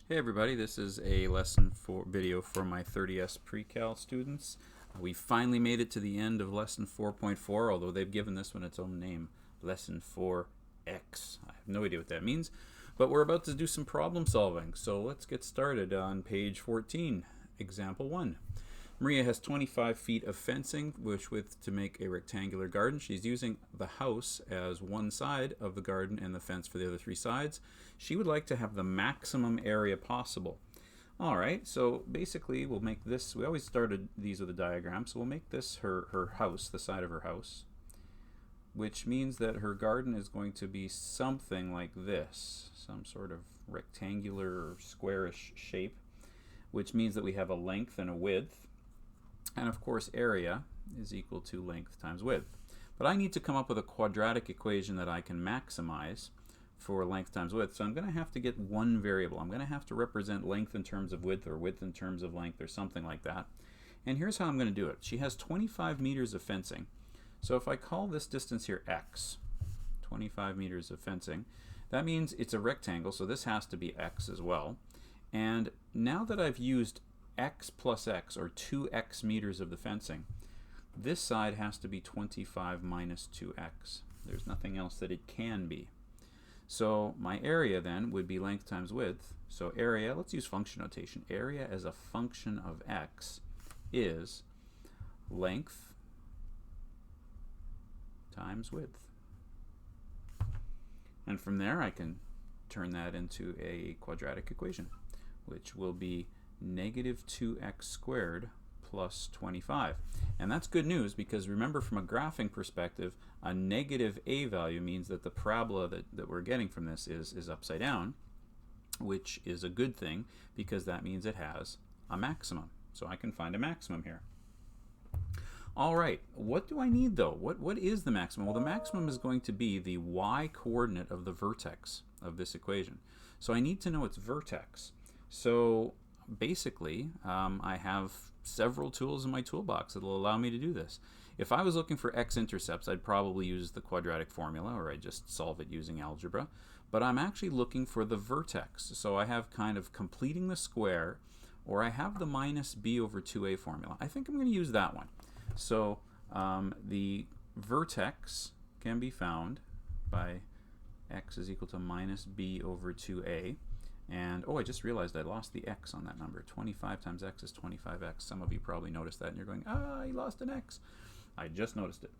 Hey everybody, this is a lesson for video for my 30S pre-cal students. We finally made it to the end of lesson 4.4, although they've given this one its own name, lesson 4X. I have no idea what that means, but we're about to do some problem solving. So let's get started on page 14, example 1. Maria has 25 feet of fencing, which width to make a rectangular garden. She's using the house as one side of the garden and the fence for the other three sides. She would like to have the maximum area possible. All right, so basically we'll make this, we always started these with a diagram, so we'll make this her house, the side of her house, which means that her garden is going to be something like this, some sort of rectangular or squarish shape, which means that we have a length and a width. And of course, area is equal to length times width. But I need to come up with a quadratic equation that I can maximize for length times width. So I'm going to have to get one variable. I'm going to have to represent length in terms of width or width in terms of length or something like that. And here's how I'm going to do it. She has 25 meters of fencing. So if I call this distance here x, 25 meters of fencing, that means it's a rectangle, so this has to be x as well. And now that I've used x plus x, or 2x meters of the fencing, this side has to be 25 minus 2x. There's nothing else that it can be. So my area then would be length times width. So area, let's use function notation. Area as a function of x is length times width. And from there I can turn that into a quadratic equation, which will be negative 2x squared plus 25. And that's good news, because remember, from a graphing perspective, a negative a value means that the parabola that we're getting from this is upside down, which is a good thing because that means it has a maximum. So I can find a maximum here. All right, what do I need though? What is the maximum? Well, the maximum is going to be the y coordinate of the vertex of this equation. So I need to know its vertex. So basically, I have several tools in my toolbox that will allow me to do this. If I was looking for x-intercepts, I'd probably use the quadratic formula, or I'd just solve it using algebra. But I'm actually looking for the vertex. So I have kind of completing the square, or I have the minus b over 2a formula. I think I'm going to use that one. So the vertex can be found by x is equal to minus b over 2a. And oh, I just realized I lost the x on that number. 25 times x is 25x. Some of you probably noticed that and you're going, ah, I lost an x. I just noticed it.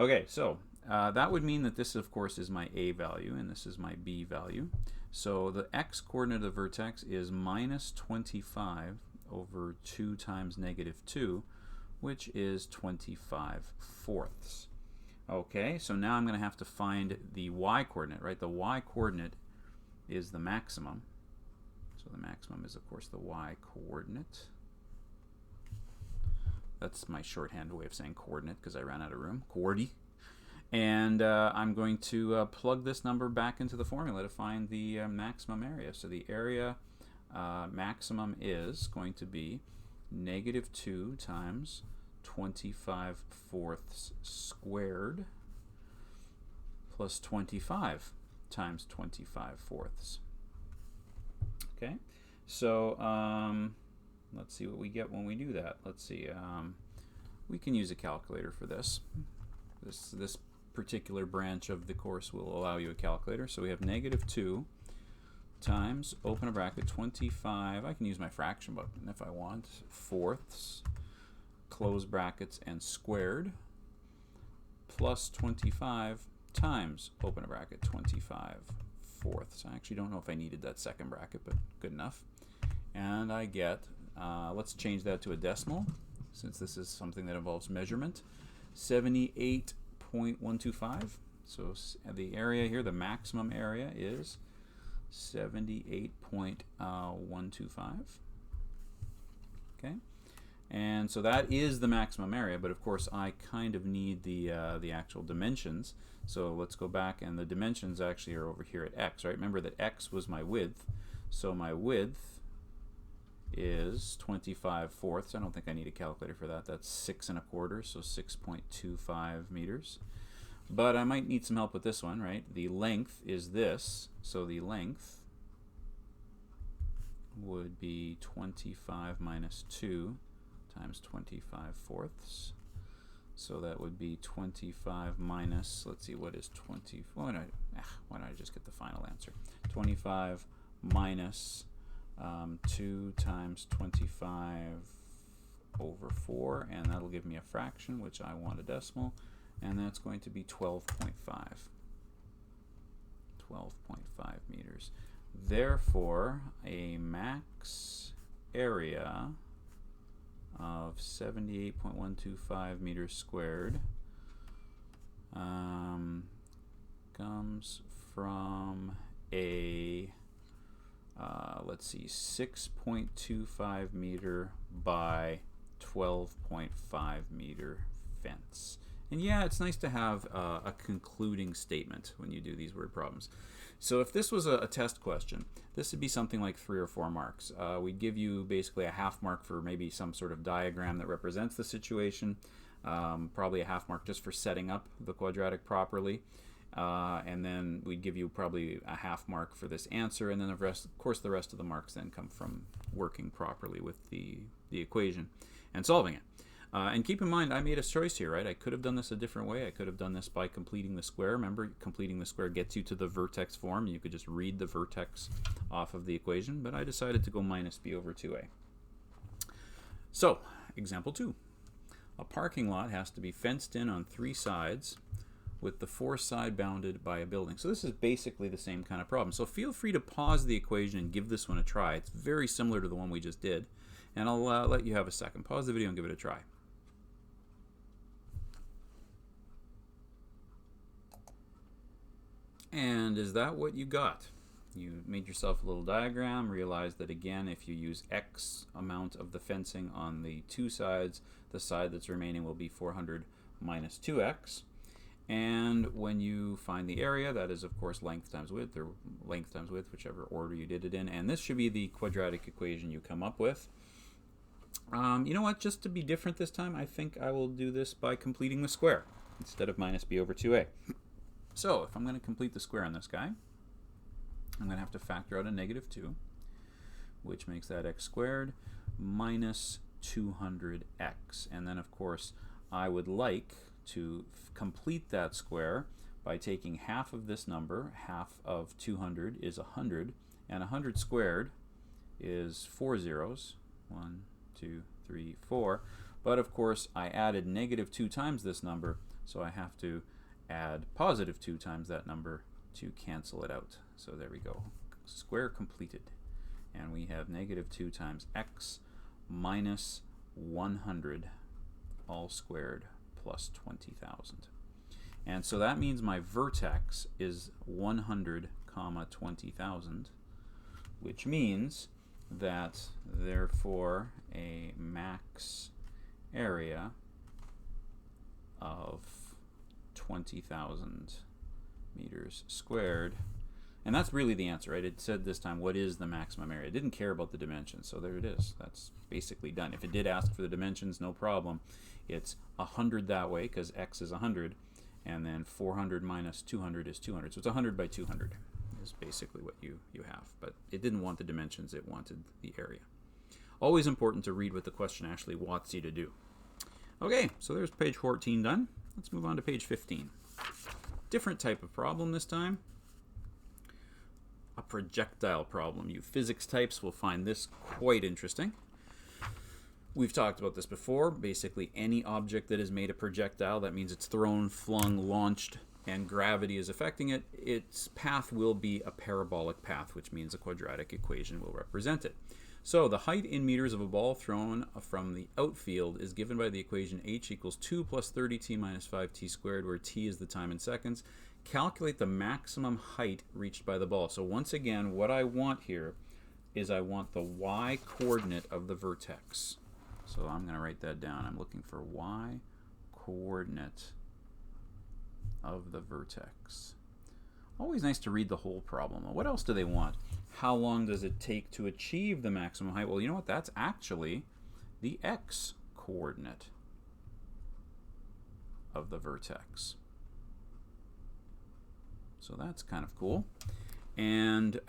Okay, so that would mean that this, of course, is my a value and this is my b value. So the x coordinate of the vertex is minus 25 over 2 times negative 2, which is 25 fourths. Okay, so now I'm going to have to find the y coordinate, right? The y coordinate is the maximum. So the maximum is, of course, the y coordinate. That's my shorthand way of saying coordinate because I ran out of room. Coordi. And I'm going to plug this number back into the formula to find the maximum area. So the area maximum is going to be negative 2 times 25 fourths squared plus 25 times 25 fourths. Okay, so let's see what we get when we do that. Let's see, we can use a calculator for this. This particular branch of the course will allow you a calculator. So we have negative 2 times, open a bracket, 25, I can use my fraction button if I want, fourths, close brackets, and squared, plus 25 times, open a bracket, 25 fourths. I actually don't know if I needed that second bracket, but good enough. And I get, let's change that to a decimal, since this is something that involves measurement, 78.125. So the area here, the maximum area, is 78.125. Okay, and so that is the maximum area, but of course I kind of need the actual dimensions. So let's go back, and the dimensions actually are over here at x, right? Remember that x was my width, so my width is 25 fourths. I don't think I need a calculator for that. That's 6 1/4, so 6.25 meters. But I might need some help with this one, right? The length is this, so the length would be 25 minus 2 times 25 fourths. So that would be 25 minus, let's see, what is 20? Why don't I just get the final answer? 25 minus 2 times 25 over 4, and that'll give me a fraction, which I want a decimal, and that's going to be 12.5. 12.5 meters. Therefore, a max area of 78.125 meters squared comes from a let's see, 6.25 meter by 12.5 meter fence. And yeah, it's nice to have a concluding statement when you do these word problems. So if this was a test question, this would be something like 3 or 4 marks. We'd give you basically a half mark for maybe some sort of diagram that represents the situation, probably a half mark just for setting up the quadratic properly, and then we'd give you probably a half mark for this answer, and then of course the rest of the marks then come from working properly with the equation and solving it. And keep in mind, I made a choice here, right? I could have done this a different way. I could have done this by completing the square. Remember, completing the square gets you to the vertex form. You could just read the vertex off of the equation, but I decided to go minus b over 2a. So, example 2. A parking lot has to be fenced in on 3 sides with the 4th side bounded by a building. So this is basically the same kind of problem. So feel free to pause the equation and give this one a try. It's very similar to the one we just did. And I'll let you have a second. Pause the video and give it a try. And is that what you got? You made yourself a little diagram, realized that again, if you use X amount of the fencing on the 2 sides, the side that's remaining will be 400 minus 2x. And when you find the area, that is of course length times width, or length times width, whichever order you did it in. And this should be the quadratic equation you come up with. You know what, just to be different this time, I think I will do this by completing the square instead of minus b over 2a. So if I'm going to complete the square on this guy, I'm going to have to factor out a negative 2, which makes that x squared minus 200x. And then, of course, I would like to complete that square by taking half of this number. Half of 200 is 100, and 100 squared is 4 zeros. 1, 2, 3, 4. But, of course, I added negative 2 times this number, so I have to add positive 2 times that number to cancel it out. So there we go. Square completed. And we have negative 2 times x minus 100 all squared plus 20,000. And so that means my vertex is 100 comma 20,000, which means that therefore a max area of 20,000 meters squared, and that's really the answer, right? It said this time, what is the maximum area? It didn't care about the dimensions, so there it is. That's basically done. If it did ask for the dimensions, no problem. It's 100 that way, because x is 100, and then 400 minus 200 is 200. So it's 100 by 200 is basically what you have. But it didn't want the dimensions, it wanted the area. Always important to read what the question actually wants you to do. Okay, so there's page 14 done. Let's move on to page 15. Different type of problem this time. A projectile problem. You physics types will find this quite interesting. We've talked about this before. Basically, any object that is made a projectile, that means it's thrown, flung, launched, and gravity is affecting it, its path will be a parabolic path, which means a quadratic equation will represent it. So the height in meters of a ball thrown from the outfield is given by the equation h equals 2 plus 30t minus 5t squared, where t is the time in seconds. Calculate the maximum height reached by the ball. So once again, what I want here is I want the y coordinate of the vertex. So I'm going to write that down. I'm looking for y coordinate of the vertex. Always nice to read the whole problem. What else do they want? How long does it take to achieve the maximum height? Well, you know what? That's actually the x coordinate of the vertex. So that's kind of cool. And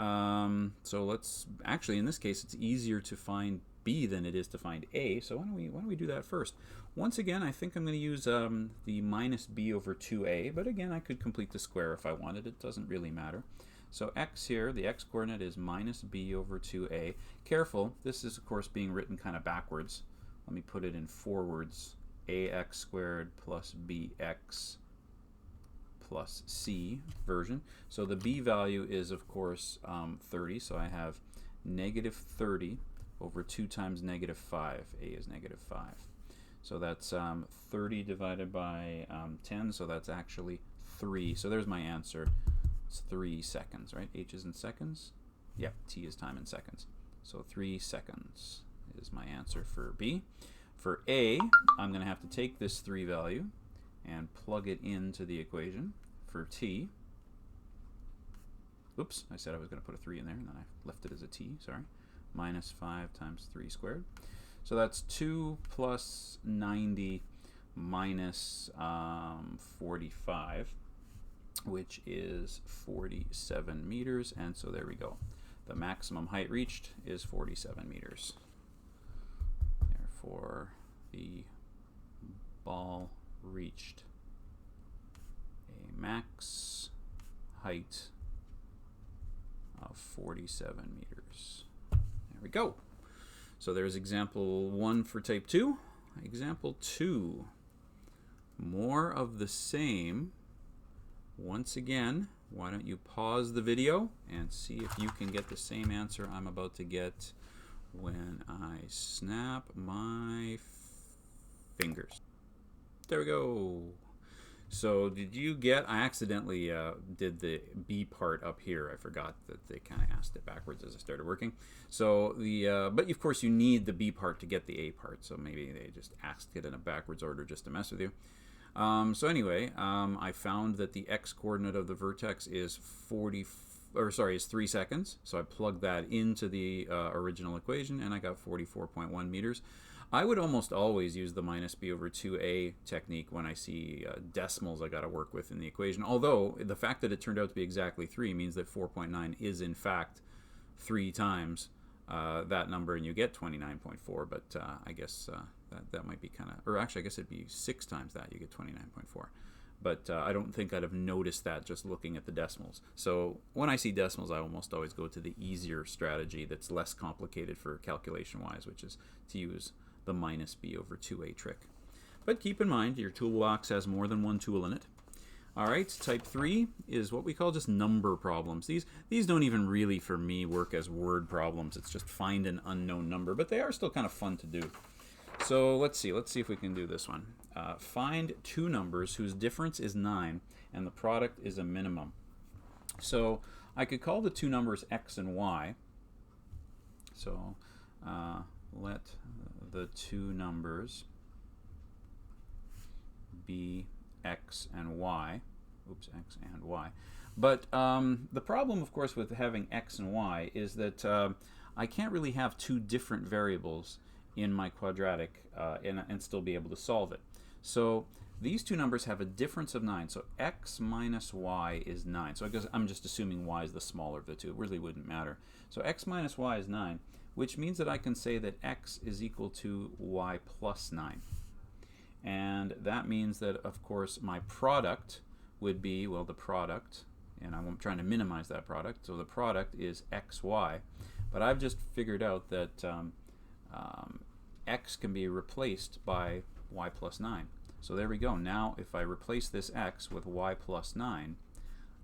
so let's, actually in this case it's easier to find b than it is to find a, so why don't we do that first. Once again, I think I'm going to use the minus b over 2a, but again I could complete the square if I wanted. It doesn't really matter. So x here, the x coordinate is minus b over 2a. Careful, this is of course being written kind of backwards. Let me put it in forwards. Ax squared plus bx plus c version. So the b value is of course 30, so I have negative 30 over 2 times negative 5. A is negative 5. So that's 30 divided by 10, so that's actually 3. So there's my answer. It's 3 seconds, right? H is in seconds. Yep, t is time in seconds. So 3 seconds is my answer for B. For A, I'm going to have to take this 3 value and plug it into the equation. For T, oops, I said I was going to put a 3 in there, and then I left it as a T, sorry. Minus 5 times 3 squared. So that's 2 plus 90 minus 45, which is 47 meters, and so there we go. The maximum height reached is 47 meters. Therefore, the ball reached a max height of 47 meters. There we go. So there's example 1 for type 2. Example 2, more of the same. Once again, why don't you pause the video and see if you can get the same answer I'm about to get when I snap my fingers. There we go. So did you get, I accidentally did the B part up here. I forgot that they kind of asked it backwards as I started working. So but of course you need the B part to get the A part. So maybe they just asked it in a backwards order just to mess with you. So anyway, I found that the x coordinate of the vertex is 3 seconds. So I plugged that into the original equation, and I got 44.1 meters. I would almost always use the minus b over 2a technique when I see decimals I got to work with in the equation. Although the fact that it turned out to be exactly 3 means that 4.9 is in fact 3 times that number, and you get 29.4. But I guess that might be kind of, or actually I guess it'd be 6 times that, you get 29.4. But I don't think I'd have noticed that just looking at the decimals. So when I see decimals, I almost always go to the easier strategy that's less complicated for calculation-wise, which is to use the minus b over 2a trick. But keep in mind, your toolbox has more than one tool in it. All right, type 3 is what we call just number problems. These don't even really, for me, work as word problems. It's just find an unknown number, but they are still kind of fun to do. So let's see if we can do this one. Find 2 numbers whose difference is 9 and the product is a minimum. So I could call the 2 numbers x and y. So let the 2 numbers be x and y. Oops, x and y. But the problem, of course, with having x and y is that I can't really have 2 different variables in my quadratic and still be able to solve it. So these 2 numbers have a difference of 9. So x minus y is 9. So I guess I'm just assuming y is the smaller of the 2. It really wouldn't matter. So x minus y is 9, which means that I can say that x is equal to y plus 9. And that means that, of course, my product would be, well, the product, and I'm trying to minimize that product, so the product is xy. But I've just figured out that x can be replaced by y plus 9. So there we go. Now if I replace this x with y plus 9,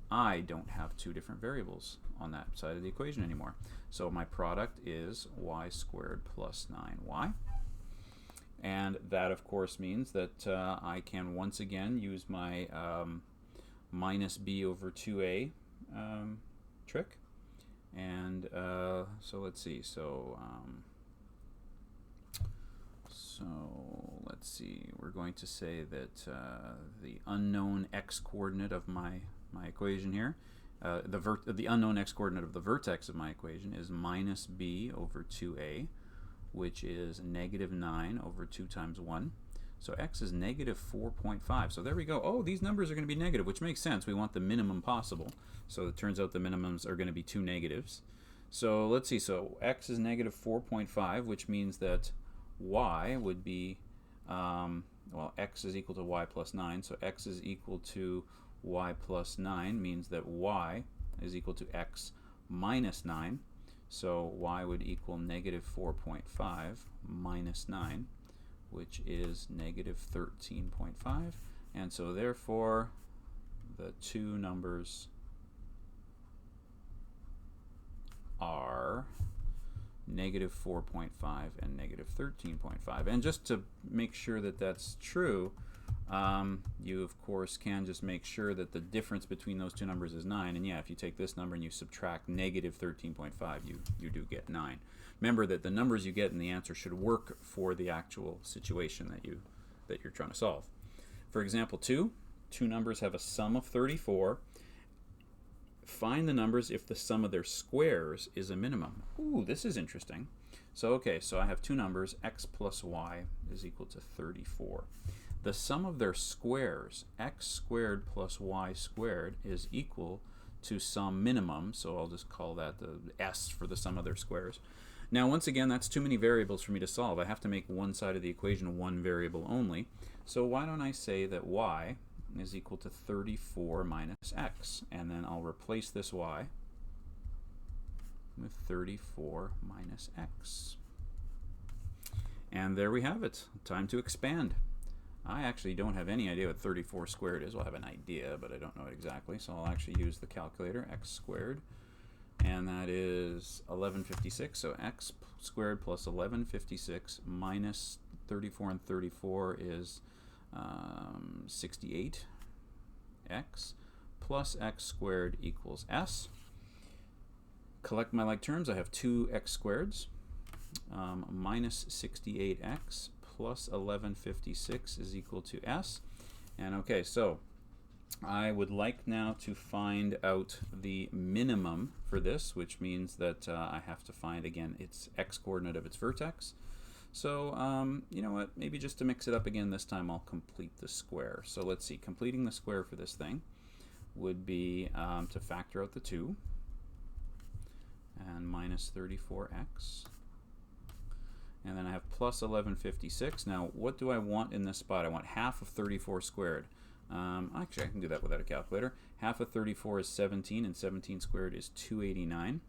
I don't have 2 different variables on that side of the equation anymore. So my product is y squared plus 9y. And that, of course, means that I can once again use my minus b over 2a trick. And so let's see. So let's see. We're going to say that the unknown x coordinate of my equation here, the unknown x coordinate of the vertex of my equation is minus b over 2a, which is negative 9 over 2 times 1. So x is negative 4.5. So there we go. Oh, these numbers are going to be negative, which makes sense. We want the minimum possible. So it turns out the minimums are going to be two negatives. So let's see. So x is negative 4.5, which means that y would be, well, x is equal to y plus 9. So x is equal to y plus 9 means that y is equal to x minus 9. So y would equal negative 4.5 minus 9, which is negative 13.5. And so therefore, the two numbers are negative 4.5 and negative 13.5. And just to make sure that that's true, you of course can just make sure that the difference between those two numbers is 9. And yeah, if you take this number and you subtract negative 13.5, you do get 9. Remember that the numbers you get in the answer should work for the actual situation that you're trying to solve. For example, two numbers have a sum of 34. Find the numbers if the sum of their squares is a minimum. Ooh, this is interesting. So okay, so I have two numbers, x plus y is equal to 34. The sum of their squares, x squared plus y squared, is equal to some minimum, so I'll just call that the s for the sum of their squares. Now once again, that's too many variables for me to solve. I have to make one side of the equation one variable only. So why don't I say that y is equal to 34 minus x, and then I'll replace this y with 34 minus x. And there we have it. Time to expand. I actually don't have any idea what 34 squared is. Well, I have an idea, but I don't know it exactly. So I'll actually use the calculator, x squared, and that is 1156. So x squared plus 1156 minus 34 and 34 is 68. X plus x squared equals s. Collect my like terms. I have two x squareds. Minus 68x plus 1156 is equal to s. And okay, so I would like now to find out the minimum for this, which means that I have to find, again, its x coordinate of its vertex. So, you know what, maybe just to mix it up again this time, I'll complete the square. So let's see, completing the square for this thing would be to factor out the 2 and minus 34x. And then I have plus 1156. Now, what do I want in this spot? I want half of 34 squared. Actually, I can do that without a calculator. Half of 34 is 17, and 17 squared is 289.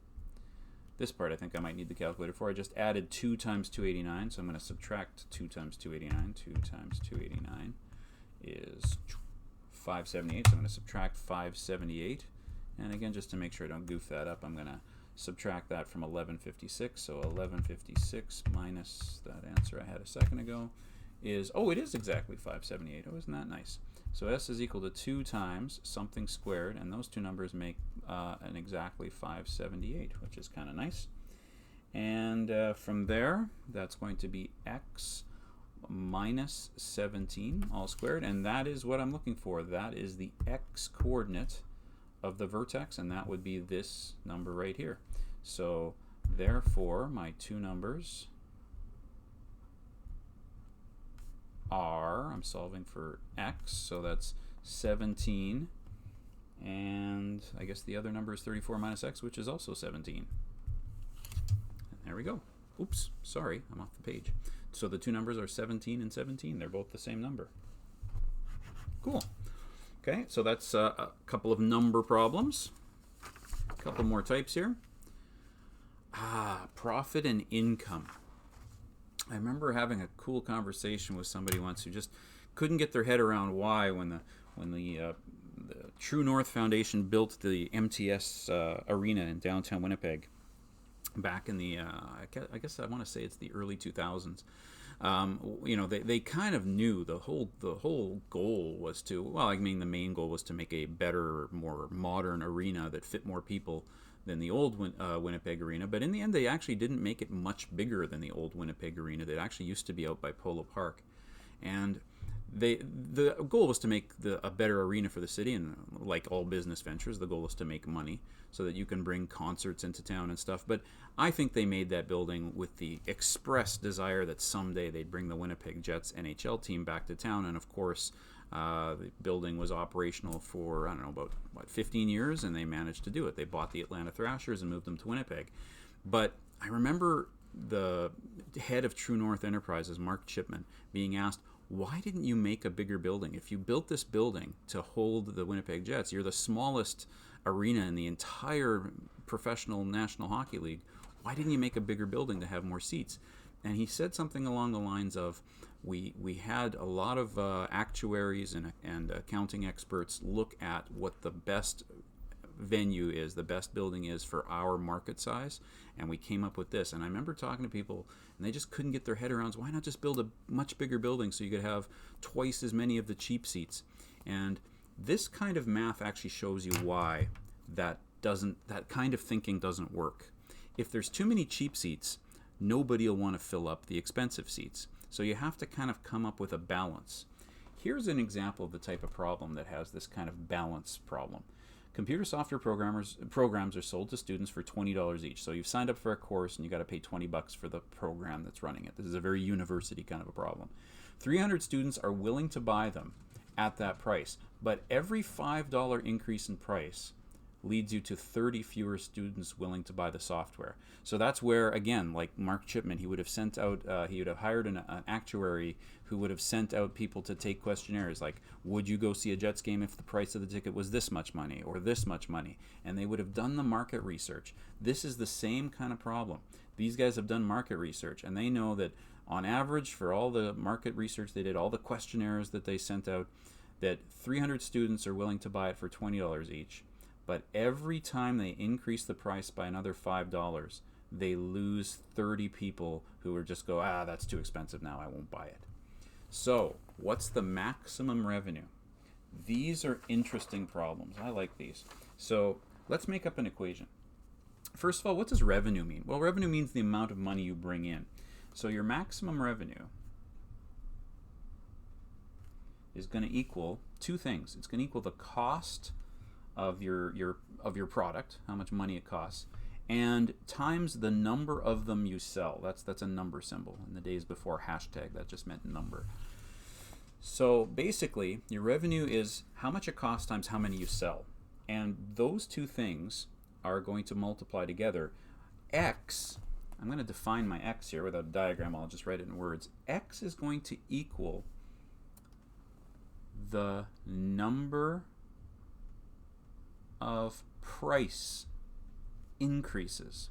This part I think I might need the calculator for. I just added 2 times 289, so I'm going to subtract 2 times 289. 2 times 289 is 578, so I'm going to subtract 578. And again, just to make sure I don't goof that up, I'm going to subtract that from 1156. So 1156 minus that answer I had a second ago is, oh, it is exactly 578. Oh, isn't that nice? So s is equal to 2 times something squared, and those two numbers make an exactly 578, which is kind of nice. And from there, that's going to be x minus 17 all squared, and that is what I'm looking for. That is the x coordinate of the vertex, and that would be this number right here. So therefore, my two numbers are, I'm solving for x, so that's 17, and I guess the other number is 34 minus x, which is also 17. And there we go. Oops, sorry, I'm off the page. So the two numbers are 17 and 17. They're both the same number. Cool. Okay, so that's a couple of number problems. A couple more types here. Profit and income. I remember having a cool conversation with somebody once who just couldn't get their head around why, when the True North Foundation built the MTS arena in downtown Winnipeg back in the I guess I want to say it's the early 2000s. You know, they kind of knew the whole goal was to, well, I mean, the main goal was to make a better, more modern arena that fit more people than the old Winnipeg arena. But in the end, they actually didn't make it much bigger than the old Winnipeg arena that actually used to be out by Polo Park. And the goal was to make a better arena for the city, and like all business ventures, the goal is to make money so that you can bring concerts into town and stuff. But I think they made that building with the express desire that someday they'd bring the Winnipeg Jets NHL team back to town. And of course, the building was operational for, I don't know, about 15 years, and they managed to do it. They bought the Atlanta Thrashers and moved them to Winnipeg. But I remember the head of True North Enterprises, Mark Chipman, being asked, why didn't you make a bigger building? If you built this building to hold the Winnipeg Jets, you're the smallest arena in the entire professional National Hockey League. Why didn't you make a bigger building to have more seats? And he said something along the lines of, we had a lot of actuaries and accounting experts look at what the best venue is, the best building is for our market size, and we came up with this. And I remember talking to people, and they just couldn't get their head around, why not just build a much bigger building so you could have twice as many of the cheap seats? And this kind of math actually shows you why that kind of thinking doesn't work. If there's too many cheap seats, nobody will want to fill up the expensive seats. So you have to kind of come up with a balance. Here's an example of the type of problem that has this kind of balance problem. Computer software programs are sold to students for $20 each. So you've signed up for a course and you got to pay $20 for the program that's running it. This is a very university kind of a problem. 300 students are willing to buy them at that price, but every $5 increase in price leads you to 30 fewer students willing to buy the software. So that's where, again, like Mark Chipman, he would have sent out, he would have hired an actuary who would have sent out people to take questionnaires like, would you go see a Jets game if the price of the ticket was this much money or this much money? And they would have done the market research. This is the same kind of problem. These guys have done market research, and they know that on average, for all the market research they did, all the questionnaires that they sent out, that 300 students are willing to buy it for $20 each. But every time they increase the price by another $5, they lose 30 people who are just go, that's too expensive now, I won't buy it. So, what's the maximum revenue? These are interesting problems. I like these. So, let's make up an equation. First of all, what does revenue mean? Well, revenue means the amount of money you bring in. So, your maximum revenue is going to equal two things. It's going to equal the cost of your product, how much money it costs, and times the number of them you sell. That's a number symbol. In the days before hashtag, that just meant number. So basically, your revenue is how much it costs times how many you sell. And those two things are going to multiply together. X, I'm going to define my X here without a diagram, I'll just write it in words. X is going to equal the number of price increases.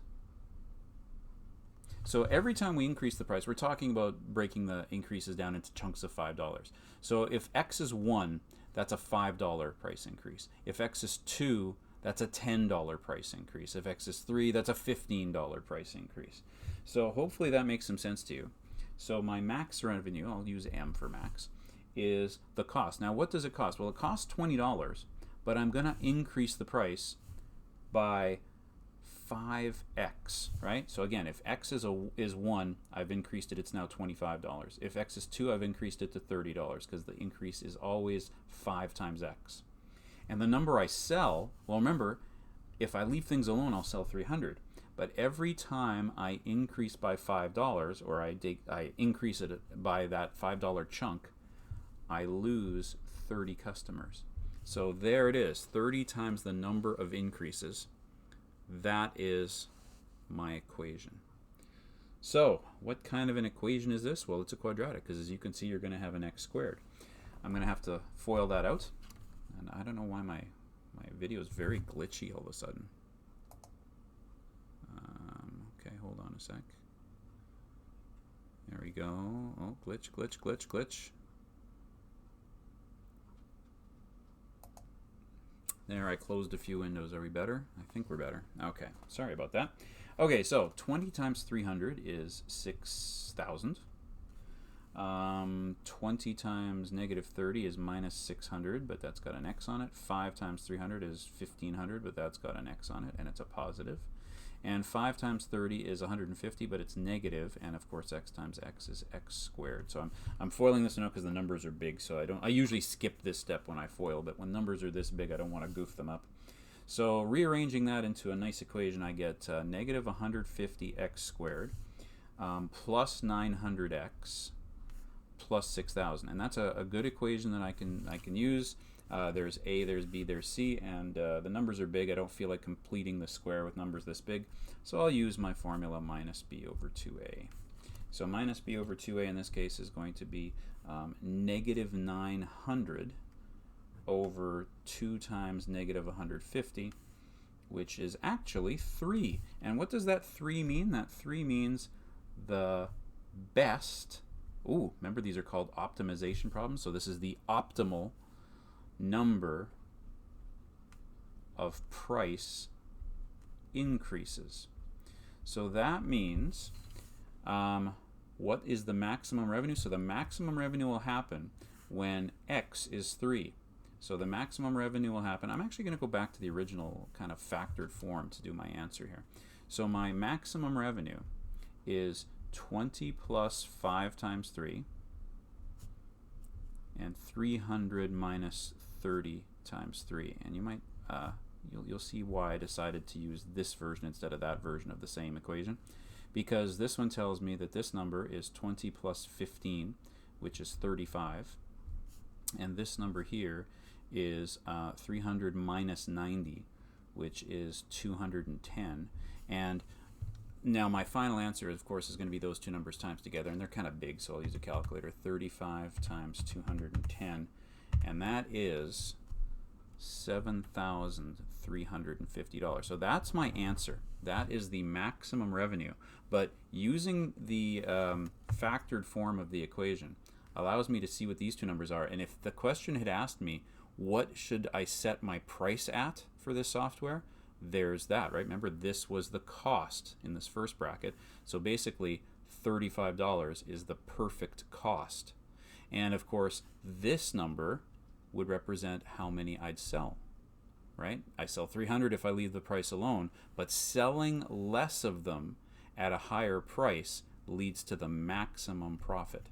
So every time we increase the price, we're talking about breaking the increases down into chunks of $5. So if X is 1, that's a $5 price increase. If X is 2, that's a $10 price increase. If X is 3, that's a $15 price increase. So hopefully that makes some sense to you. So my max revenue, I'll use M for max, is the cost. Now what does it cost? Well, it costs $20, but I'm going to increase the price by 5x, right? So again, if X is 1, I've increased it, it's now $25. If X is 2, I've increased it to $30 because the increase is always 5 times X. And the number I sell, well, remember, if I leave things alone, I'll sell 300. But every time I increase by $5, or I increase it by that $5 chunk, I lose 30 customers. So there it is, 30 times the number of increases. That is my equation. So what kind of an equation is this? Well, it's a quadratic, because as you can see, you're going to have an x squared. I'm going to have to FOIL that out. And I don't know why my video is very glitchy all of a sudden. Okay, hold on a sec. There we go. Oh, glitch, glitch, glitch, glitch. There, I closed a few windows. Are we better? I think we're better. Okay, sorry about that. Okay, so 20 times 300 is 6,000. 20 times negative 30 is minus 600, but that's got an x on it. 5 times 300 is 1,500, but that's got an x on it, and it's a positive. And 5 times 30 is 150, but it's negative, and of course x times x is x squared. So I'm foiling this note because the numbers are big, so I usually skip this step when I foil, but when numbers are this big, I don't want to goof them up. So rearranging that into a nice equation, I get negative 150x squared plus 900x plus 6,000, and that's a good equation that I can use. There's a, there's b, there's c, and the numbers are big. I don't feel like completing the square with numbers this big, so I'll use my formula minus b over 2a. So minus b over 2a in this case is going to be negative 900 over 2 times negative 150, which is actually 3. And what does that 3 mean? That 3 means the best. Ooh, remember these are called optimization problems, so this is the optimal number of price increases. So that means what is the maximum revenue? So the maximum revenue will happen when x is 3. So the maximum revenue will happen. I'm actually going to go back to the original kind of factored form to do my answer here. So my maximum revenue is 20 plus 5 times 3 and 300 minus 30 times 3. And you might you'll see why I decided to use this version instead of that version of the same equation, because this one tells me that this number is 20 plus 15, which is 35, and this number here is 300 minus 90, which is 210. And now my final answer, of course, is going to be those two numbers times together, and they're kind of big, so I'll use a calculator. 35 times 210, and that is $7,350. So that's my answer. That is the maximum revenue. But using the factored form of the equation allows me to see what these two numbers are. And if the question had asked me, what should I set my price at for this software? There's that, right? Remember, this was the cost in this first bracket. So basically, $35 is the perfect cost. And of course, this number would represent how many I'd sell, right? I sell 300 if I leave the price alone, but selling less of them at a higher price leads to the maximum profit,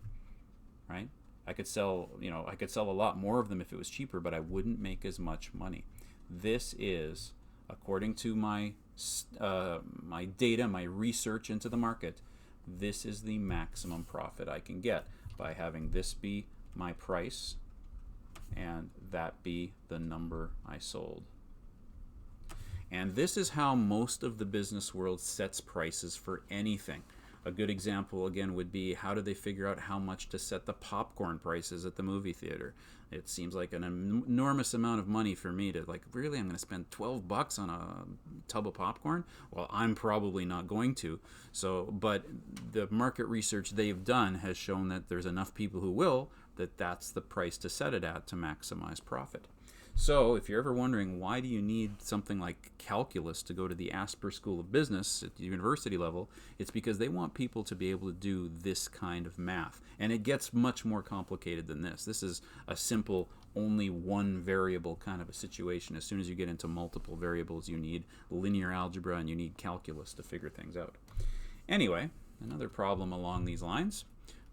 right? I could sell, I could sell a lot more of them if it was cheaper, but I wouldn't make as much money. This is, according to my my data, my research into the market, this is the maximum profit I can get by having this be my price and that be the number I sold. And this is how most of the business world sets prices for anything. A good example, again, would be how do they figure out how much to set the popcorn prices at the movie theater? It seems like an enormous amount of money for me to, like, really, I'm going to spend 12 bucks on a tub of popcorn? Well, I'm probably not going to. So, but the market research they've done has shown that there's enough people who will, that's the price to set it at to maximize profit. So if you're ever wondering why do you need something like calculus to go to the Asper School of Business at the university level, it's because they want people to be able to do this kind of math. And it gets much more complicated than this. This is a simple, only one variable kind of a situation. As soon as you get into multiple variables, you need linear algebra and you need calculus to figure things out. Anyway, another problem along these lines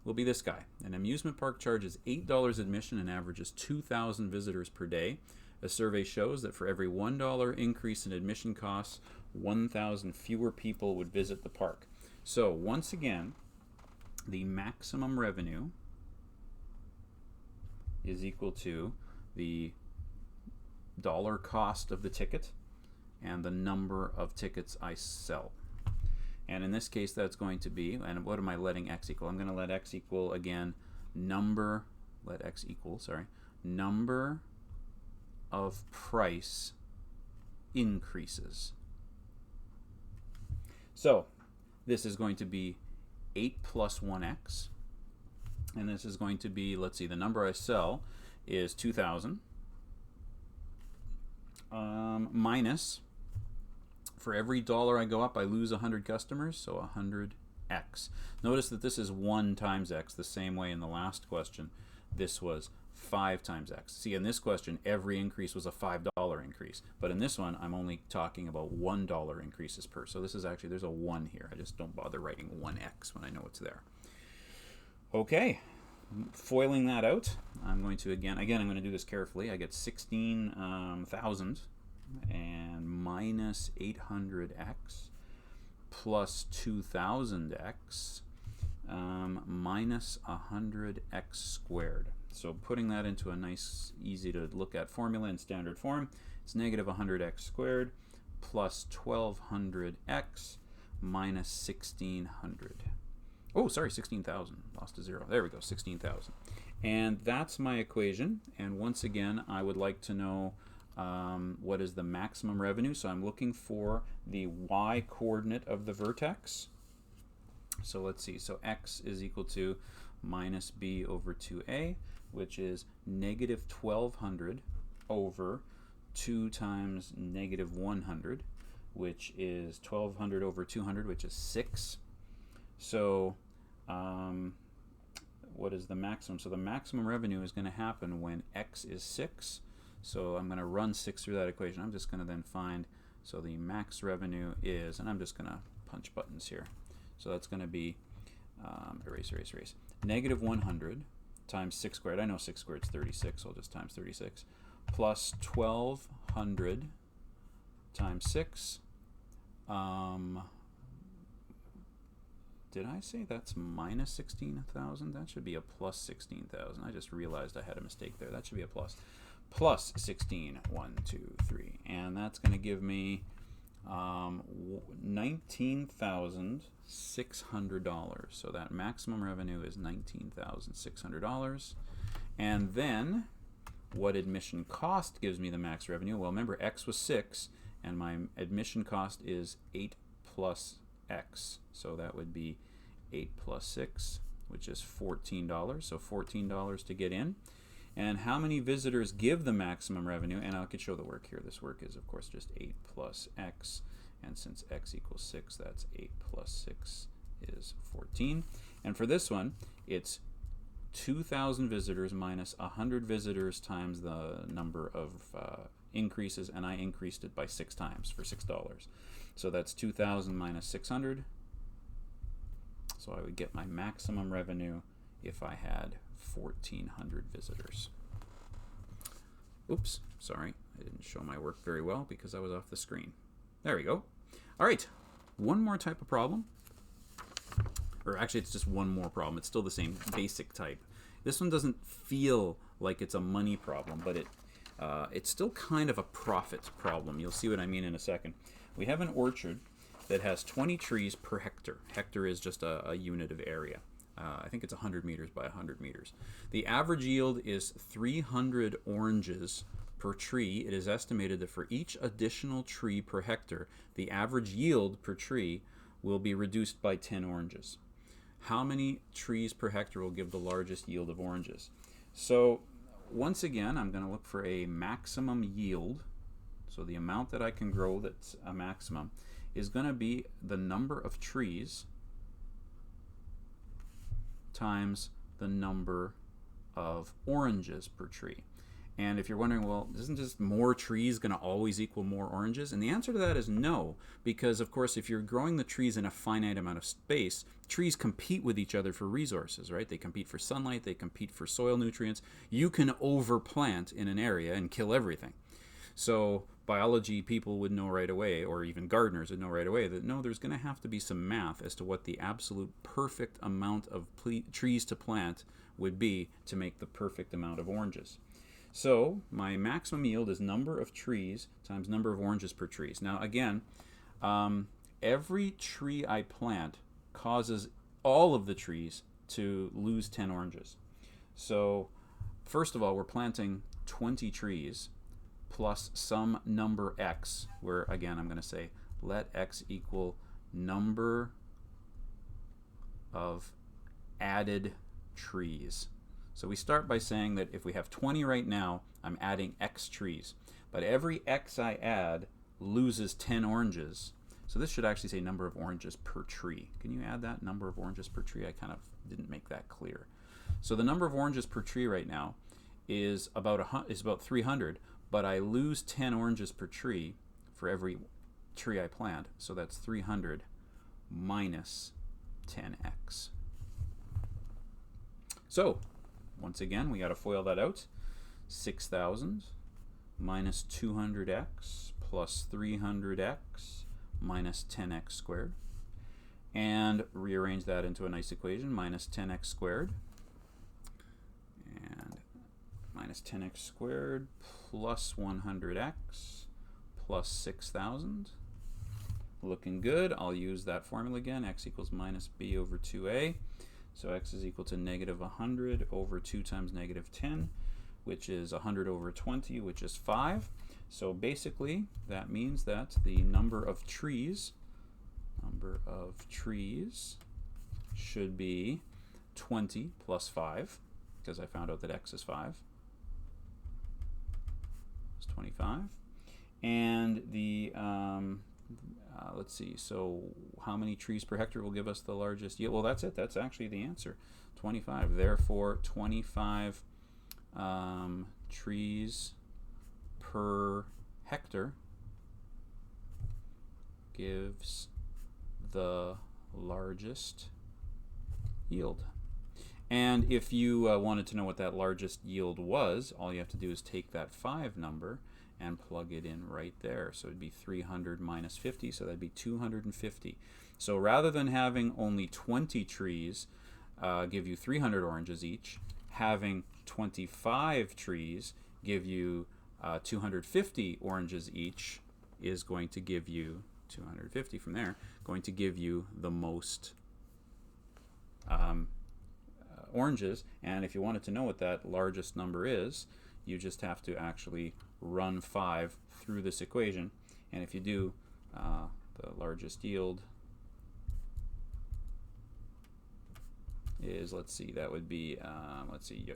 will be this guy. An amusement park charges $8 admission and averages 2,000 visitors per day. A survey shows that for every $1 increase in admission costs, 1,000 fewer people would visit the park. So once again, the maximum revenue is equal to the dollar cost of the ticket and the number of tickets I sell. And in this case, that's going to be, and what am I letting x equal? I'm going to let x equal, again, number of price increases. So this is going to be 8 plus 1x. And this is going to be, let's see, the number I sell is 2,000 minus, for every dollar I go up, I lose 100 customers, so 100x. Notice that this is 1 times x, the same way in the last question. This was 5 times x. See, in this question, every increase was a $5 increase. But in this one, I'm only talking about $1 increases per. So this is actually, there's a 1 here. I just don't bother writing 1x when I know it's there. Okay, foiling that out, I'm going to, again, I'm going to do this carefully. I get 16,000 and minus 800x plus 2,000x minus 100x squared. So putting that into a nice, easy to look at formula in standard form, it's negative 100x squared plus 1200x minus 1600. Oh, sorry, 16,000. Lost a 0. There we go, 16,000. And that's my equation. And once again, I would like to know what is the maximum revenue. So I'm looking for the y coordinate of the vertex. So let's see. So x is equal to minus b over 2a, which is negative 1200 over 2 times negative 100, which is 1200 over 200, which is 6. So what is the maximum? So the maximum revenue is going to happen when x is 6. So I'm going to run 6 through that equation. I'm just going to then find, so the max revenue is, and I'm just going to punch buttons here. So that's going to be, erase, erase, erase, negative 100 times 6 squared. I know 6 squared is 36, so I'll just times 36, plus 1200 times 6. Did I say that's minus 16,000? That should be a plus 16,000. I just realized I had a mistake there. That should be a plus. Plus 16, 1, 2, 3. And that's going to give me $19,600. So that maximum revenue is $19,600. And then what admission cost gives me the max revenue? Well, remember, x was 6, and my admission cost is 8 plus x. So that would be 8 plus 6, which is $14. So $14 to get in. And how many visitors give the maximum revenue? And I could show the work here. This work is, of course, just 8 plus x. And since x equals 6, that's 8 plus 6 is 14. And for this one, it's 2,000 visitors minus 100 visitors times the number of increases, and I increased it by 6 times for $6. So that's 2,000 minus 600. So I would get my maximum revenue if I had 1,400 visitors. Oops, sorry, I didn't show my work very well because I was off the screen. There we go. All right, one more type of problem. Or actually, it's just one more problem. It's still the same basic type. This one doesn't feel like it's a money problem, but it's still kind of a profit problem. You'll see what I mean in a second. We have an orchard that has 20 trees per hectare. Hectare is just a unit of area. I think it's 100 meters by 100 meters. The average yield is 300 oranges per tree. It is estimated that for each additional tree per hectare, the average yield per tree will be reduced by 10 oranges. How many trees per hectare will give the largest yield of oranges? So once again, I'm going to look for a maximum yield. So the amount that I can grow that's a maximum is going to be the number of trees times the number of oranges per tree. And if you're wondering, well, isn't just more trees going to always equal more oranges? And the answer to that is no, because of course if you're growing the trees in a finite amount of space, trees compete with each other for resources, right? They compete for sunlight, they compete for soil nutrients. You can overplant in an area and kill everything. So biology people would know right away, or even gardeners would know right away, that no, there's going to have to be some math as to what the absolute perfect amount of trees to plant would be to make the perfect amount of oranges. So my maximum yield is number of trees times number of oranges per trees. Now again, every tree I plant causes all of the trees to lose 10 oranges. So first of all, we're planting 20 trees plus some number x, where again I'm going to say let x equal number of added trees. So we start by saying that if we have 20 right now, I'm adding x trees. But every x I add loses 10 oranges. So this should actually say number of oranges per tree. Can you add that number of oranges per tree? I kind of didn't make that clear. So the number of oranges per tree right now is about 300, but I lose 10 oranges per tree for every tree I plant, so that's 300 minus 10x. So once again, we got to FOIL that out. 6,000 minus 200x plus 300x minus 10x squared. And rearrange that into a nice equation, minus 10x squared. And minus 10x squared plus 100x plus 6,000. Looking good. I'll use that formula again. X equals minus b over 2a. So x is equal to negative 100 over 2 times negative 10, which is 100 over 20, which is 5. So basically, that means that the number of trees should be 20 plus 5, because I found out that x is 5. It's 25. And the, let's see, so how many trees per hectare will give us the largest yield? Well, that's it. That's actually the answer, 25. Therefore, 25 trees per hectare gives the largest yield. And if you wanted to know what that largest yield was, all you have to do is take that 5 number and plug it in right there. So it'd be 300 minus 50, so that'd be 250. So rather than having only 20 trees give you 300 oranges each, having 25 trees give you 250 oranges each is going to give you 250 from there, going to give you the most oranges. And if you wanted to know what that largest number is, you just have to actually run 5 through this equation. And if you do, the largest yield is, let's see, that would be,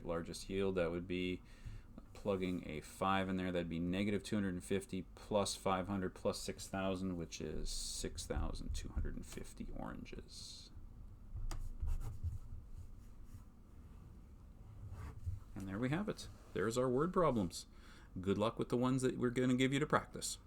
largest yield, that would be plugging a 5 in there, that'd be negative 250 plus 500 plus 6,000, which is 6,250 oranges. And there we have it. There's our word problems. Good luck with the ones that we're going to give you to practice.